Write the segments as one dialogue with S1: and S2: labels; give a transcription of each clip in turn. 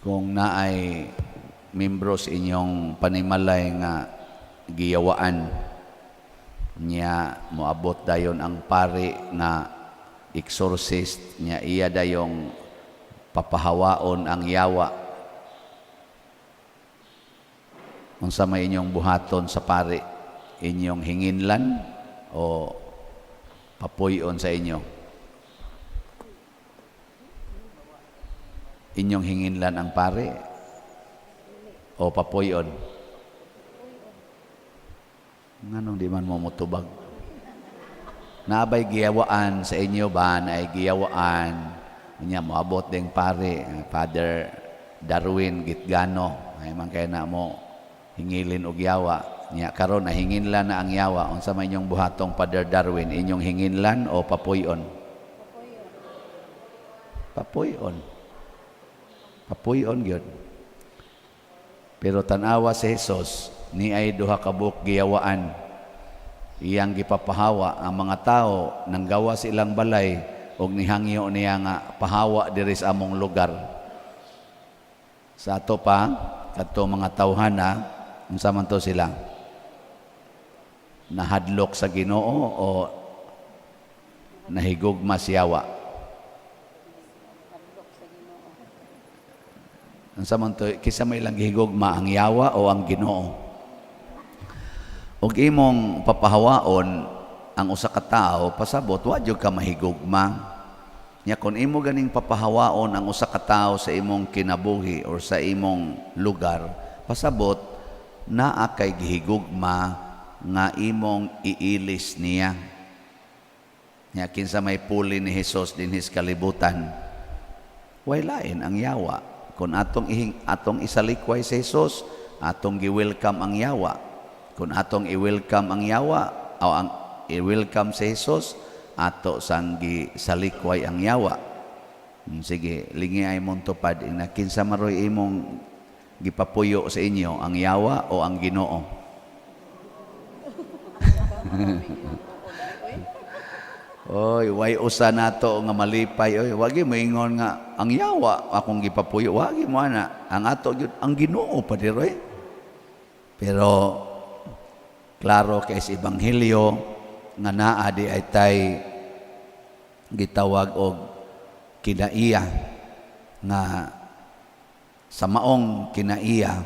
S1: kung naay membros inyong panimalay nga giyawaan niya moabot dayon ang pari nga exorcist niya iya dayong papahawaon ang yawa. Unsa may inyong buhaton sa pari, inyong hinginlan o papuyon sa inyo? Inyong hinginlan ang pari o papuyon? Nganong di man mo mutubag? Naabay giyawaan sa inyo ba na ay giyawaan niya moabot ding pari Father Darwin Gitgano ay man kay na mo hingilin og yawa niya karon nahinginlan na ang yawa. Unsa may inyong buhatong Father Darwin, inyong hinginlan o papuyon? Papuyon. Papuyon gyud. Pero tanawa si Jesus ni ay duha ka buok giyawaan. Iyang gipapahawa ang mga tao nang gawa silang balay og nihangyo niya nga pahawa diri sa among lugar. Sa ato pa kadto mga tawhana, unsa man to sila? Nahadlok sa Ginoo o nahigugma sa yawa? Unsa man to, kisa may lang gihigugma ang yawa o ang Ginoo? Og imong papahawaon ang usa ka tawo pasabot wa jud ka mahigugma. Nya kun imo ganing papahawaon ang usa ka tawo sa imong kinabuhi or sa imong lugar, pasabot naa kay gihigugma nga imong iilis niya. Nya kinsa may puli ni Hesus dinhis kalibutan, way lain ang yawa. Kung atong isalikway si Jesus, atong gi-welcome ang yawa. Kung atong i-welcome ang yawa o ang i-welcome si Jesus, ato sang gisalikway ang yawa. Sige, lingi ay mong tupad na kinsa maroy imong gipapuyo sa inyo, ang yawa o ang Ginoo? Oy, way usa nato nga malipay. Oy, wagi moingon nga ang yawa akong gipapuyo. Wagi mo ana. Ang ato gyud ang Ginoo pa diroy. Pero klaro kay sa ebanghelyo nga naa di ay tay gitawag og kinaiya nga sa maong kinaiya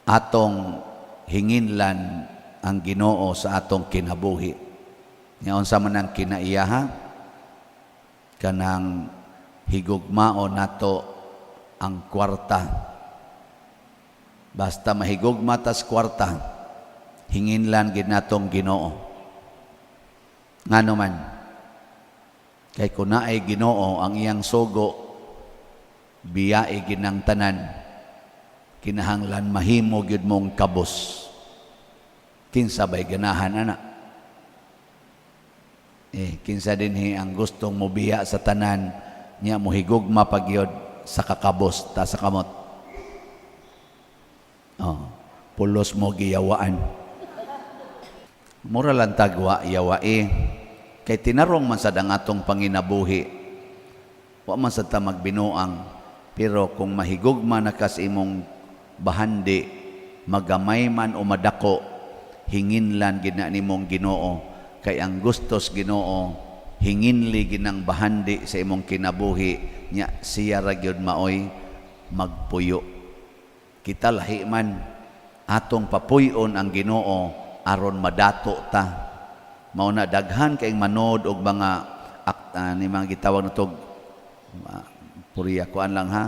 S1: atong hinginlan ang Ginoo sa atong kinabuhi. Nya unsa man ang kinaiyaha? Kanang higugmao nato ang kwarta. Basta mahigugma tas kwarta, hinginlan gid natong Ginoo. Ngano man? Kay kun naay Ginoo ang iyang sugo, biyae gid nang tanan. Kinahanglan mahimo gyud mong kabos. Kinsa bay ganahan ana? Kinsa dinhi ang gustong mobiya sa tanan niya mohigugma pagyod sa kakabos ta sa kamot. Pulos mo giyawaan. Mura lang tagwa yawai. Kay tinarong man sad ang atong panginabuhi. Wa man sad ta magbinuang. Pero kung mahigugma na kas imong bahandi, magamay man o madako, hinginlan gid na nimong Ginoo. Kay ang gustos Ginoo hinginli ginang bahandi sa imong kinabuhi nya siya ra gyud maoy magpuyo. Kita lahi man atong papuyon ang Ginoo aron madato ta. Mao na daghan kay manood og mga ni mga gitawag natog puriya kuan lang ha.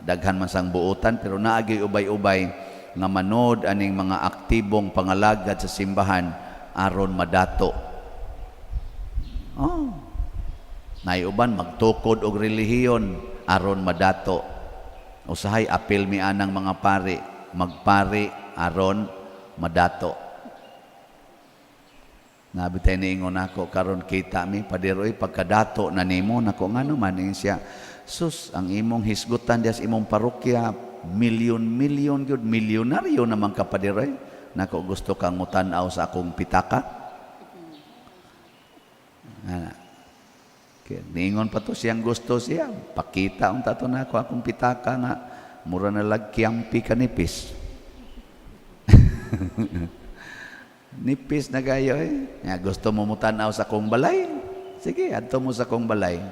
S1: Daghan man sang buotan pero naagi ubay-ubay nga manood aning mga aktibong pangalagad sa simbahan aron madato. Naiuban magtukod og relihiyon aron madato. Usahay apil mi anang mga pari, magpari aron madato. Nabitay niingon ako karon kita mi padiroy pagkadato na nimo nako ngano man siya. Sus, ang imong hisgutan dias imong parokya milyon-milyon gyud, milyonaryo naman ka padiroy. Nako gusto kang mutanaw sa akong pitaka. Niingon pa to siyang gusto siya. Pakita ang tato na ako akong pitaka nga. Mura na lagkiampi kanipis. Nipis na kayo eh. Nga, gusto mo mutanaw sa kong balay? Sige, adto mo sa kong balay.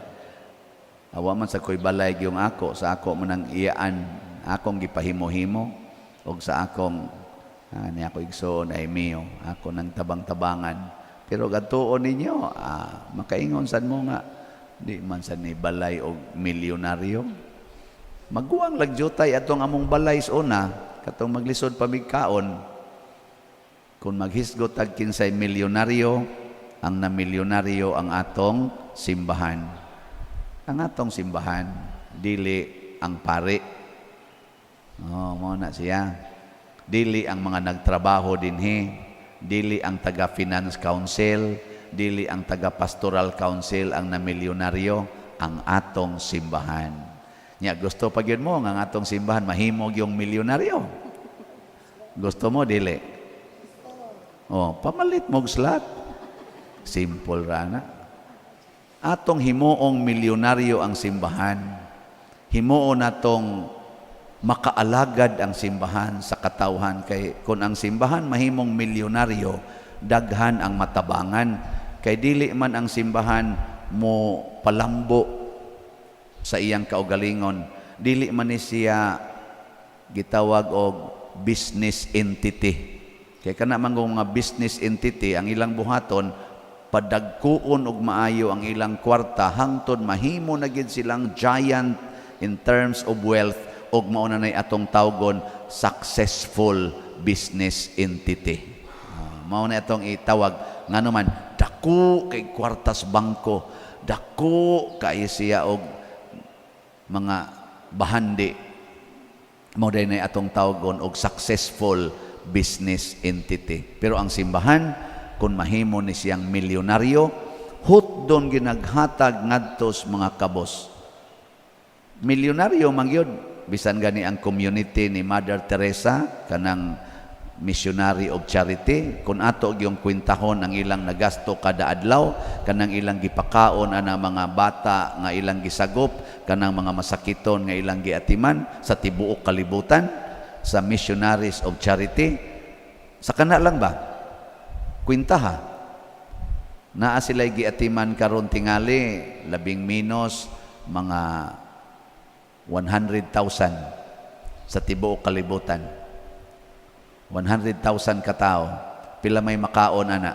S1: Awa man sa ko'y balay yung ako. Sa ako mo nang iyaan. Akong gipahimo-himo. O sa akong, ni ako igsoon ay miyo. Ako nang tabang-tabangan. Pero gatuon ninyo, makaingon san mo nga, di man sa ni balay o milyonaryo. Maguang lagjutay atong among balay sa una, katong maglisod pamigkaon, kung maghisgot tag kinsay milyonaryo, ang na milyonaryo ang atong simbahan. Ang atong simbahan, dili ang pari. Mo na siya. Dili ang mga nagtrabaho dinhi, dili ang taga-finance council, dili ang taga-pastoral council ang namilyonaryo, ang atong simbahan. Nya gusto pag yun mo, ang atong simbahan, mahimog yung milyonaryo. Gusto mo, dili? Pamalit mong slot. Simple rana. Atong himuong milyonaryo ang simbahan. Himuon natong makaalagad ang simbahan sa katawhan. Kay kung ang simbahan mahimong milyonaryo, daghan ang matabangan. Kay dili man ang simbahan mo palambo sa iyang kaugalingon, dili man ni siya gitawag og business entity. Kay kana man nga business entity, ang ilang buhaton padagkuon og maayo ang ilang kwarta hangtod mahimo na gid silang giant in terms of wealth, og mao na nay atong tawgon successful business entity. Mao na itong itawag ngano man dako kay kwartas bangko, dako kay siya og mga bahandi. Mao day na atong tawgon og successful business entity. Pero ang simbahan kun mahimo ni siyang milyonaryo, hutdon ginaghatag ngadtos mga kabos. Milyonaryo man gyud bisan gani ang community ni Mother Teresa, kanang missionary of charity, kung ato yung kwintahon ang ilang nagasto kada adlaw, kanang ilang gipakaon ana mga bata nga ilang gisagop, kanang mga masakiton nga ilang giatiman sa tibuok kalibutan sa missionaries of charity, sa kana lang ba kwintaha naa sila'y giatiman karon tingali labing minos mga 100,000 sa tibuok kalibutan. 100,000 katao, pila may makaon ana,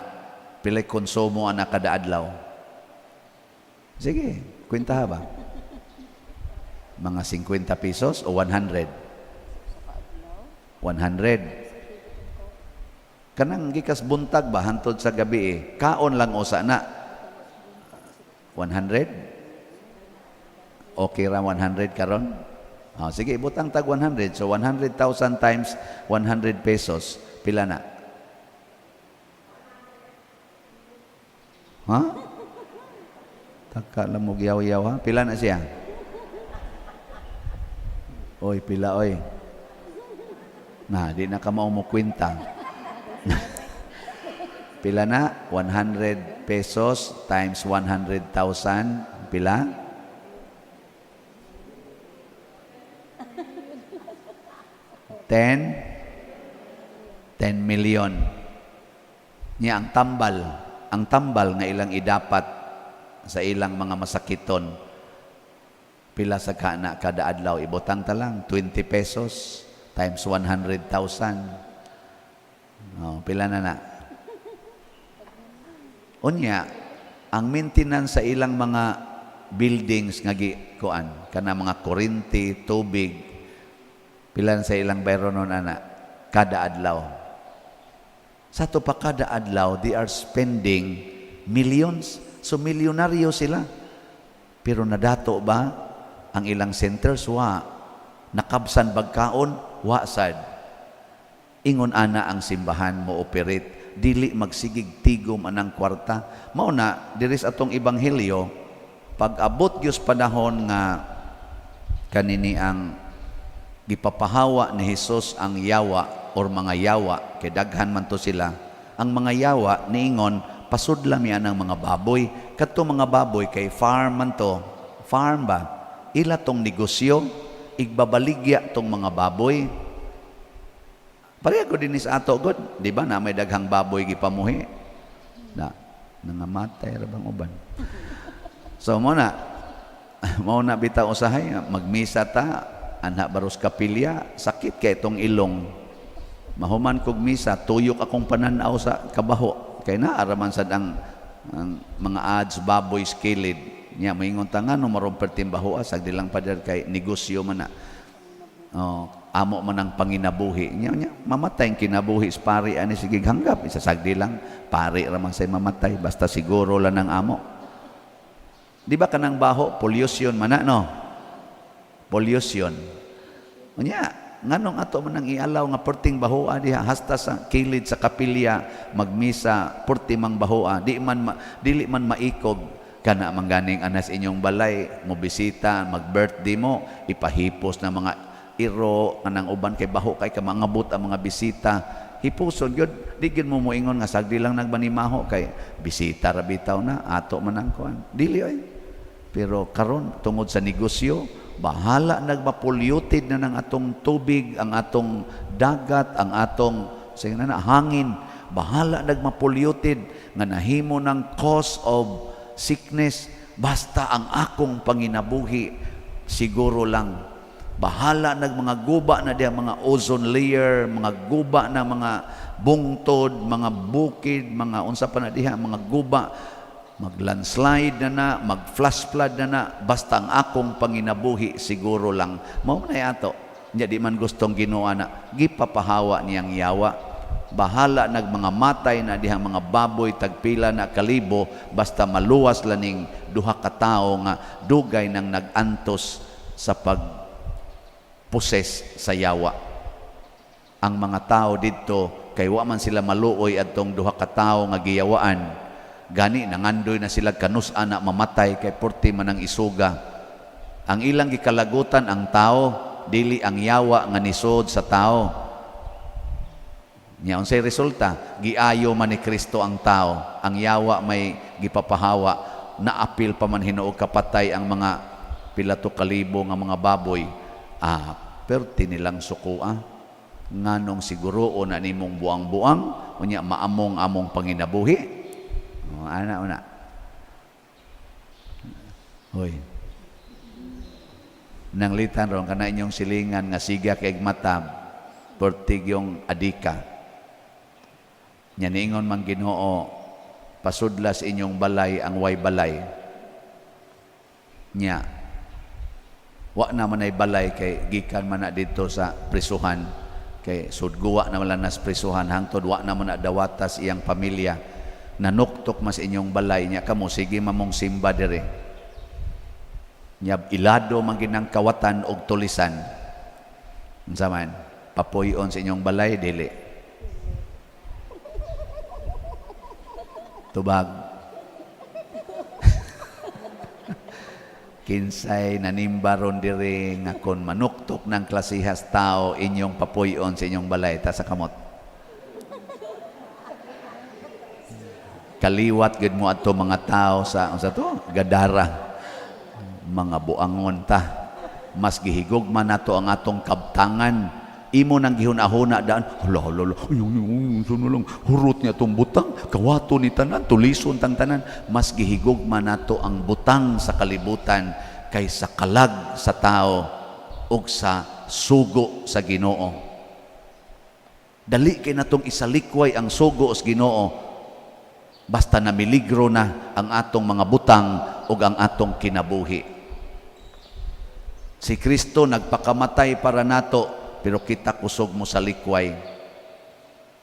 S1: pila konsumo ana kada adlaw. Sige, kwentaha ba? Mga 50 pesos o 100? 100. Kanang gikas buntag ba hantod sa gabi kaon lang usa na 100? Okay ra 100 karon? Sige, butang tag 100. So 100,000 times 100 pesos, pila na? Ha? Taka lang mo giyaw-yaw ha? Pila na siya? Oy, pila oy. Di na ka mo kwenta. Pila na? 100 pesos times 100,000, pila? 10 million. Niya ang tambal nga ilang idapat sa ilang mga masakiton. Pila sa kana kada adlaw, ibutang ta lang 20 pesos times 100,000. Pila na. Unya, ang maintenance sa ilang mga buildings nga gikuan, kana mga kuryente, tubig, pilan sa ilang bayro nun ana kada adlaw. Sa to pa kada adlaw, they are spending millions. So milyonaryo sila. Pero nadato ba ang ilang centers? Wa. Nakabsan bagkaon? Wa sad. Ingon ana ang simbahan mo operate, dili magsigig tigom anang kwarta. Mao na diris atong ebanghelyo, pag abot gyud panahon nga kanini ang gipapahawa ni Jesus ang yawa or mga yawa, kay daghan man to sila. Ang mga yawa niingon pasudla mi anang mga baboy Kadto mga baboy kay farm man to. Farm ba? Ila tong negosyo, igbabaligya tong mga baboy. Pareha ko din sa ato god, di ba na may daghang baboy gipamuhi. Na nangamatay ra bang uban. So mo na bitaw usahay magmisa ta anha baros kapilya, sakit kay itong ilong. Mahuman kog misa, tuyok akong pananaw sa kabaho. Kay naaraman sad ang mga ads baboy skilid. Nya moingon ta nga no marompertim baho sag dilang padar kay negosyo man na. Amo man ang panginabuhi. Nya mamatay ang kinabuhi sa pari ani sige hanggap isasagdi lang pari ra man say mamatay basta siguro lang ang amo. Di ba kanang baho pollution man no? Pollution. Unya, nganong ato man nang ialaw nga perting bahoa diha hasta sa kilid sa kapilya magmisa perti mang bahoa dili man maikog kana mangganing anas inyong balay mo bisita mag-birthday mo ipahipos na mga iro kanang uban kay baho kay ka mangabot ang mga bisita hipuson gyud di gyud mo moingon nga sagdi lang nagbanimaho kay bisita ra bitaw na ato man ang kuan dili oy. Pero karon tungod sa negosyo, bahala nagma-polluted na ng atong tubig, ang atong dagat, ang atong hangin. Bahala nagma-polluted nga nahimo ng cause of sickness. Basta ang akong panginabuhi, siguro lang. Bahala mga guba na diya, mga ozone layer, mga guba na mga bungtod, mga bukid, mga unsa pa na diha, mga guba. Mag-landslide na mag-flash flood na basta ang akong panginabuhi siguro lang. Mao na ato. Nya di man gustong Ginoo na gipapahawa niyang yawa. Bahala mga matay na dihang mga baboy tagpila na kalibo basta maluwas laning duha ka tawo nga dugay nang nagantos sa pagposes sa yawa. Ang mga tao didto kay wa man sila maluoy adtong duha ka tawo nga giyawaan. Gani nangandoy na sila kanus-an na mamatay kay porti man ang isuga. Ang ilang gikalagutan ang tao, dili ang yawa nga nisod sa tao. Nya unsay resulta? Giayo man ni Kristo ang tao. Ang yawa may gipapahawa, naapil pa man hinuog kapatay ang mga pilato kalibo nga mga baboy. Perti nilang sukua. Nganong siguro na nimong buang-buang, unya maamong-among panginabuhi. Una. Hoy. Nanglitan ron kana inyong silingan nga siga kay matab pertig yung adika. Nya niingon man Ginoo pasudlas inyong balay ang way balay. Nya wa na man ay balay kay gikan man na dito sa prisuhan kay sudguwa na man nas prisuhan hangtod wa na man na dawatas iyang pamilya. Nanuktok mas inyong balay niya kamo sige mamong simba dire niya ilado man ginang kawatan og tulisan unsa man papuyon sa inyong balay dili tubag kinsay nanimbaron dire nga kon manuktok ng klasihas tao inyong papuyon sa inyong balay ta sa kamot kaliwat gid mo ato mga tao sa unsa to Gadara mga buangon ta mas gihigugma nato ang atong kabtangan imo nang gihuna-huna daan hala unsa na lang hurot niya tong butang kawato ni tanan tulison tang tanan mas gihigugma nato ang butang sa kalibutan kaysa kalag sa tao ug sa sugo sa Ginoo dali kay natong isalikway ang sugo sa Ginoo basta namiligro na ang atong mga butang o ang atong kinabuhi. Si Kristo nagpakamatay para nato, pero kita kusog mo sa likway.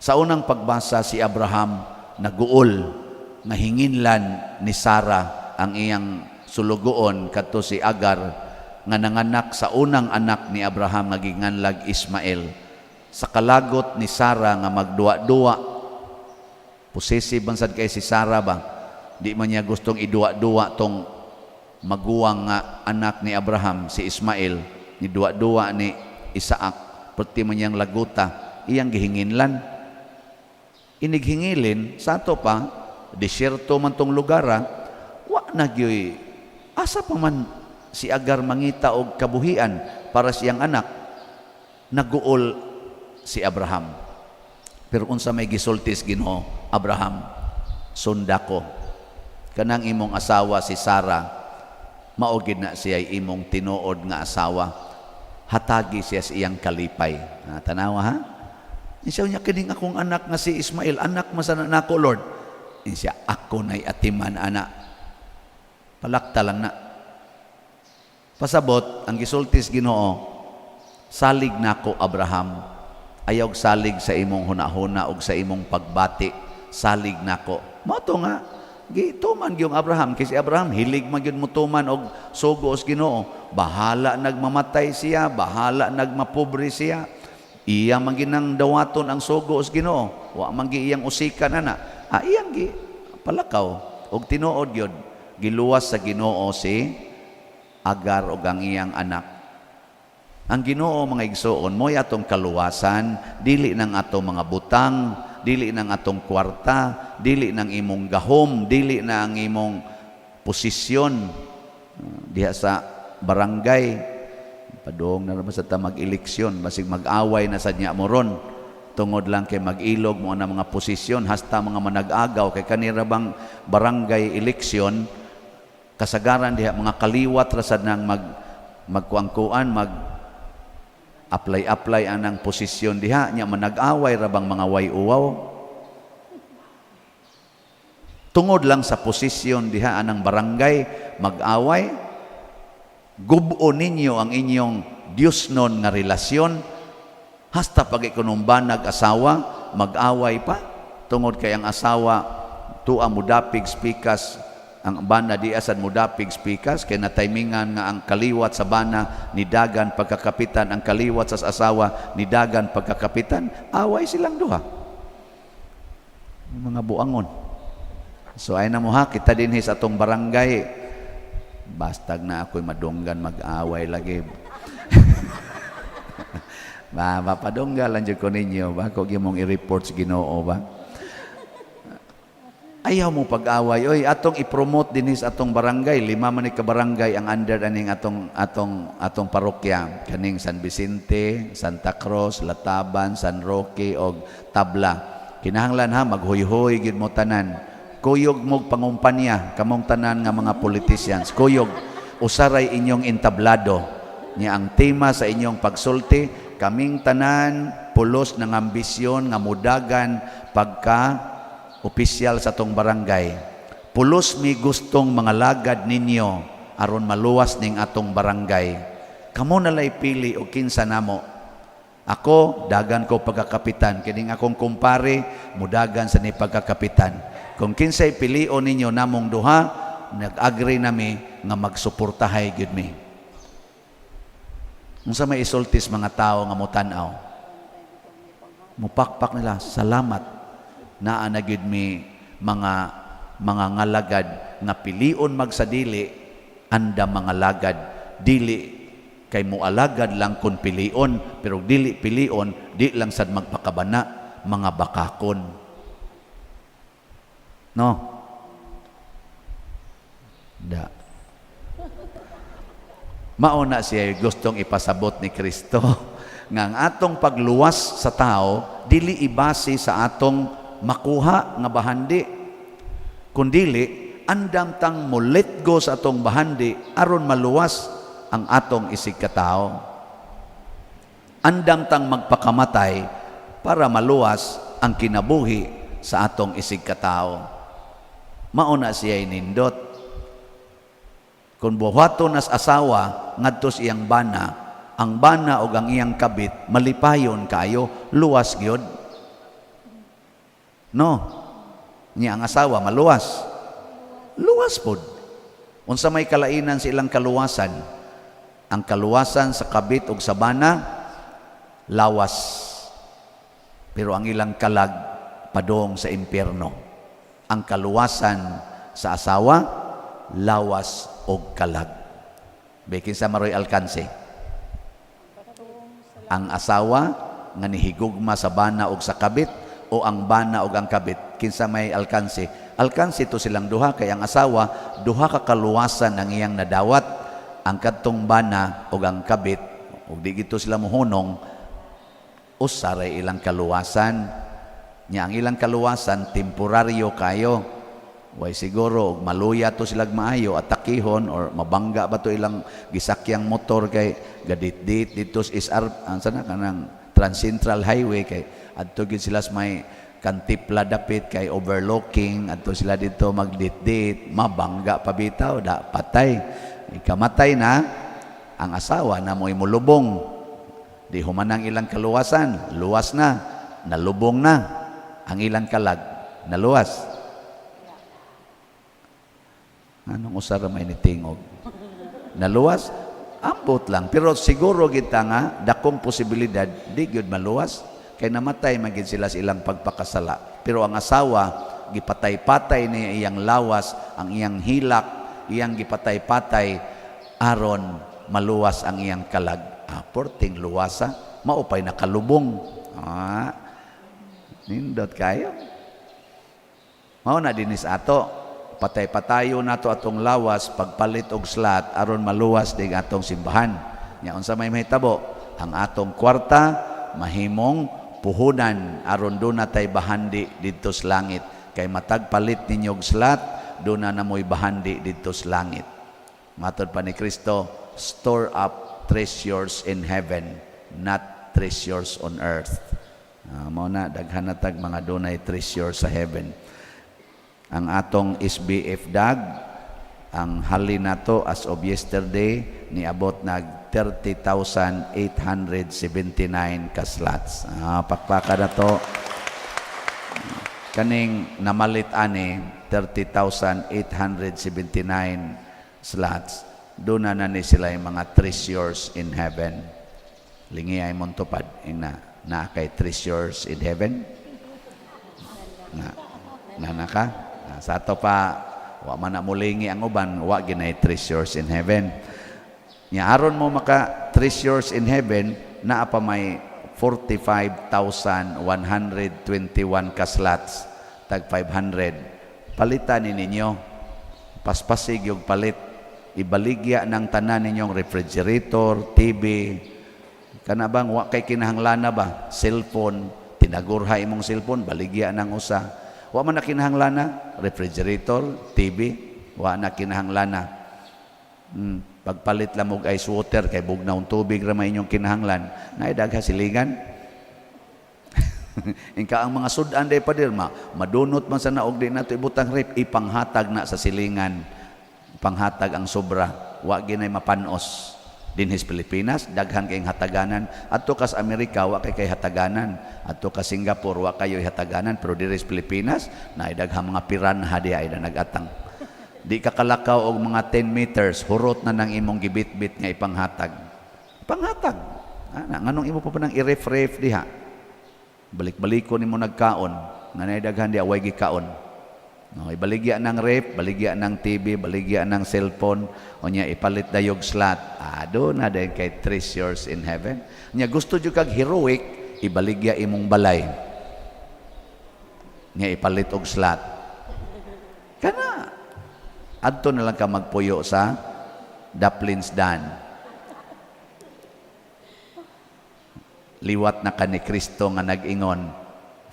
S1: Sa unang pagbasa si Abraham, naguol, nga hinginlan ni Sarah ang iyang sulugoon kadto si Agar, nga nanganak sa unang anak ni Abraham nga ginganlag Ismael. Sa kalagot ni Sarah nga magduwa-duwa, posesive bansad kay si Sarah ba? Di man niya gustong iduwa-duwa tong maguwang nga anak ni Abraham, si Ismael, ni duwa-duwa ni Isaac, perti man niyang laguta, iyang gihinginlan. Inighingilin, sa ato pa, disyerto man tong lugar, nagyoy asa pa man si Agar mangita og kabuhian para siyang anak, naguol si Abraham. Pero unsa may gisultis Ginoo, Abraham, sunda ko kanang imong asawa si Sarah, maugid na siya imong tinuod nga asawa, hatagi siya sa iyang kalipay. Tanawa ha? Siya niya, kining akong anak nga si Ismail, anak masana nako Lord. Siya, ako na'y atiman anak. Palakta lang na. Pasabot, ang gisultis Ginoo, salig nako Abraham, ayaw salig sa imong hunahuna o sa imong pagbati, salig nako. Mato nga, gituman gyung Abraham, kasi Abraham hilig magyud mutuman og sugo os Ginoo. Bahala nagmamatay siya, bahala nagmapobre siya. Iya man ginang dawaton ang sugo os Ginoo. Wa man gi iyang usikan ana. Iyang gi palakaw og tinuod gyud giluwas sa Ginoo si Agar og ang iyang anak. Ang Ginoo mga igsoon mo atong kaluwasan, dili nang atong mga butang, dili nang atong kwarta, dili nang imong gahom, dili na ang imong posisyon diha sa barangay. Padong na naman sa ta mag-eleksyon, basig mag-away na sa niya moron, tungod lang kay mag-ilog mo na mga posisyon, hasta mga manag-agaw, kay kanira bang barangay eleksyon, kasagaran diha mga kaliwat rasad nang magkuangkuan, apply anang posisyon diha, nya manag-away rabang mga way-uwaw. Tungod lang sa posisyon diha anang barangay, mag-away, gubo ninyo ang inyong Diyos non nga relasyon, hasta pag ikunumbanag asawa, mag-away pa, tungod kay ang asawa, tuwa mudapig spikas, ang bana di asad mudapig spikas, kay nataymingan nga ang kaliwat sa bana, nidagan pagkakapitan, ang kaliwat sa asawa, nidagan pagkakapitan, away silang duha. Mga buangon. So ay na mo ha, kita dinhi sa atong barangay, bastag na ako'y madunggan mag-away lagi. Mapadunggan lang dyan ko ninyo ba? Kung yung mong i-report sa Ginoo ba? Ayaw mo pag-away. Oy, atong i-promote din sa atong barangay. 5 man ka barangay ang under aning atong parokya. Kaning San Vicente, Santa Cruz, Lataban, San Roque o Tabla. Kinahanglan ha, maghuy-huy gid mo tanan. Kuyog mong pangumpanya, kamong tanan nga mga politicians. Kuyog, usaray inyong entablado. Niya ang tema sa inyong pagsulti, kaming tanan, pulos ng ambisyon, nga mudagan, pagka-opisyal sa tong barangay. Pulos mi gustong mga lagad ninyo, aron maluwas ning atong barangay. Kamo nalay pili o kinsa namo. Ako, dagan ko pagkakapitan. Kining akong kumpare, mudagan sa ni pagkakapitan. Kung kinsay pilion ninyo namong duha, nag-agree nami nga magsuportahay gyud mi. Unsa may isultis mga tao nga mutanaw, mupakpak nila, salamat naa na gyud mi mga ngalagad nga pilion magsadili, anda mga lagad dili kay mualagad lang kun pilion, pero dili pilion di lang sad magpakabana, mga bakakon. No? Da. Mauna siya gustong ipasabot ni Kristo nga ang atong pagluwas sa tao dili ibase sa atong makuha nga bahandi, kundili andam tang mo-let go sa atong bahandi aron maluwas ang atong isig katao. Andam tang magpakamatay para maluwas ang kinabuhi sa atong isig katao. Mauna siya inindot. Kung buhaton as asawa ngadto iyang bana, ang bana o ang iyang kabit malipayon kayo, luwas gyud. No? Niya ang asawa maluwas. Luwas pod. Unsa may kalainan sa ilang kaluwasan? Ang kaluwasan sa kabit o sa bana lawas. Pero ang ilang kalag padong sa impyerno. Ang kaluwasan sa asawa, lawas o kalag. Bekin sa maroy alkanse. Ang asawa nga nihigugma sa bana o sa kabit, o ang bana o ang kabit, kinsa may alkanse, alkansi to silang duha kay ang asawa duha ka kaluwasan ang iyang nadawat, ang kadtong bana ug ang kabit ug di gito sila mohunong usa ra ilang kaluwasan nya. Ang ilang kaluwasan temporaryo kayo, way siguro ug maluya to silag maayo atakihon or mabangga ba to ilang gisakyang motor kay gadit-dit dito is ang sana kanang Trans Central Highway kay adto gid sila sa may Kantipla dapit kay overlooking, adto sila dito magdit-dit, mabangga pabitaw da patay, ikamatay na ang asawa na mo'y mulubong, di humanang ilang kaluwasan, luwas na, nalubong na ang ilang kalag, naluwas. Anong usara may nitingog? Naluwas? Ambot lang. Pero siguro kita nga, dakong posibilidad, di gyud maluwas. Kay namatay magid sila sa ilang pagpakasala. Pero ang asawa, gipatay-patay niya iyang lawas, ang iyang hilak, iyang gipatay-patay, aron maluwas ang iyang kalag. Porting luwasa, maupay nakalubong. Nindot kayo. Mao na dinis ato. Patay-patayo nato atong lawas pagpalit og slat aron maluwas dig atong simbahan. Nya unsa may mahitabo? Ang atong kwarta mahimong puhunan aron do na tay bahandi didto sa langit. Kay matag palit ninyo og slat, do na namoy bahandi didto sa langit. Matod pa ni Kristo, store up treasures in heaven, not treasures on earth. Mao na daghan na tag mga dunay treasure sa heaven. Ang atong SBF dag, ang hali nato as of yesterday, niabot nag 30,879 ka slots. Pakpaka na to. Kaning namalit ani, 30,879 slots. Doon na ni sila yung mga treasures in heaven. Lingi ay mong tupad. Na kay treasures in heaven? Na ka? Sa ato pa, wa man na mulingi ang uban, wa ginay treasures in heaven. Nya aron mo maka treasures in heaven, naa pa may 45,121 ka slots, tag 500. Palitan ni ninyo, paspasig yung palit, ibaligya ng tanan ninyong refrigerator, TV, kanabang wa kay kinahanglan na ba, cellphone, tinagurha imong cellphone, baligya ng usa. Wa man na kinahanglan, refrigerator, TV, wa na kinahanglan. Pagpalit lang og ice water kay bugnaw tubig ra may inyong kinahanglan, naidagha silingan. Ingka ang mga sudan day pa dir madunot man sa naog di nato ibutang rep, ipanghatag na sa silingan, panghatag ang sobra, wa ginay mapanos. Dinhis Pilipinas daghan kay hataganan, adto kas Amerika wa kay hataganan, adto ka Singapore wa kayo hataganan, pero diri sa Pilipinas naay daghang mga piranha diha ay nagatang. Di ka kalakaw og mga 10 meters, hurot na nang imong gibit-bit nga ipanghatag. Panghatag. Nganong imo pa nang i-ref-ref diha? Balik-baliko nimo nagkaon, nga daghan diha way gikaon. No, ibaligya ng ref, baligya ng TV, baligya ng cellphone, o niya ipalit dayog slot. Do na din kay treasures in heaven. Niya gusto jud kag heroic, ibaligya imong balay. Niya ipalit og slot. Kana adto na lang ka magpuyo sa Daplins Dan. Liwat na ka ni Kristo nga nag-ingon,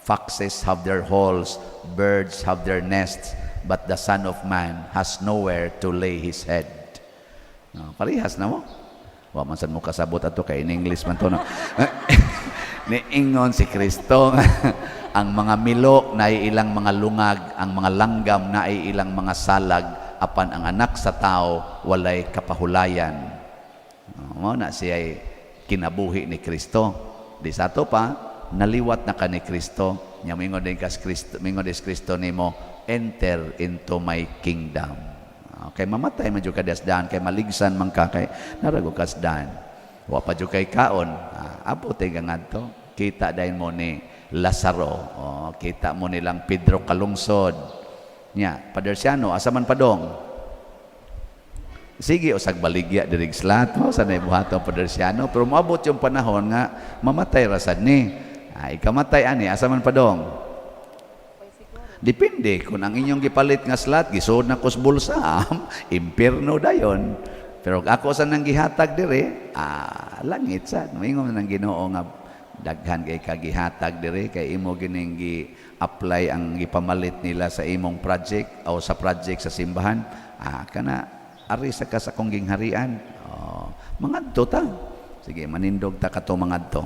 S1: foxes have their holes, birds have their nests, but the Son of Man has nowhere to lay his head. Parihas na mo. Wa man sad mo kasabot ato kay in English man to no. Niingon si Kristo ang mga milok na ilang mga lungag, ang mga langgam na ilang mga salag, apan ang anak sa tao walay kapahulayan. Mo na siya kinabuhi ni Kristo. Di sa to pa naliwat na ka ni Kristo, nya mingon din kas Kristo, mingon des Kristo nimo, enter into my kingdom. Okay, mamatay man jud ka dasdan kay maligsan man ka kay narago kasdan. Wa pa jud kay kaon. Apote ngadto, kita dayon mo ni Lazaro. Kita mo nilang Pedro kalungsod. Nya, Padersiano asa man padong? Sige usag baligya diri slat mo sanay buhaton Padersiano, pero moabot yung panahon nga mamatay ra sad ni. Ikamatay ani asa man padong? Depende kung ang inyong gipalit nga slot gisud na kus bulsa, impierno dayon. Pero ako sa nang gihatag dire, langit sad. Moingon nang Ginoo nga daghan kay kagihatag dire kay imo gining gi-apply ang gipamalit nila sa imong project o sa project sa simbahan. Kana ari sa ka sa kong gingharian. Mangadto ta. Sige, manindog ta kato mangadto.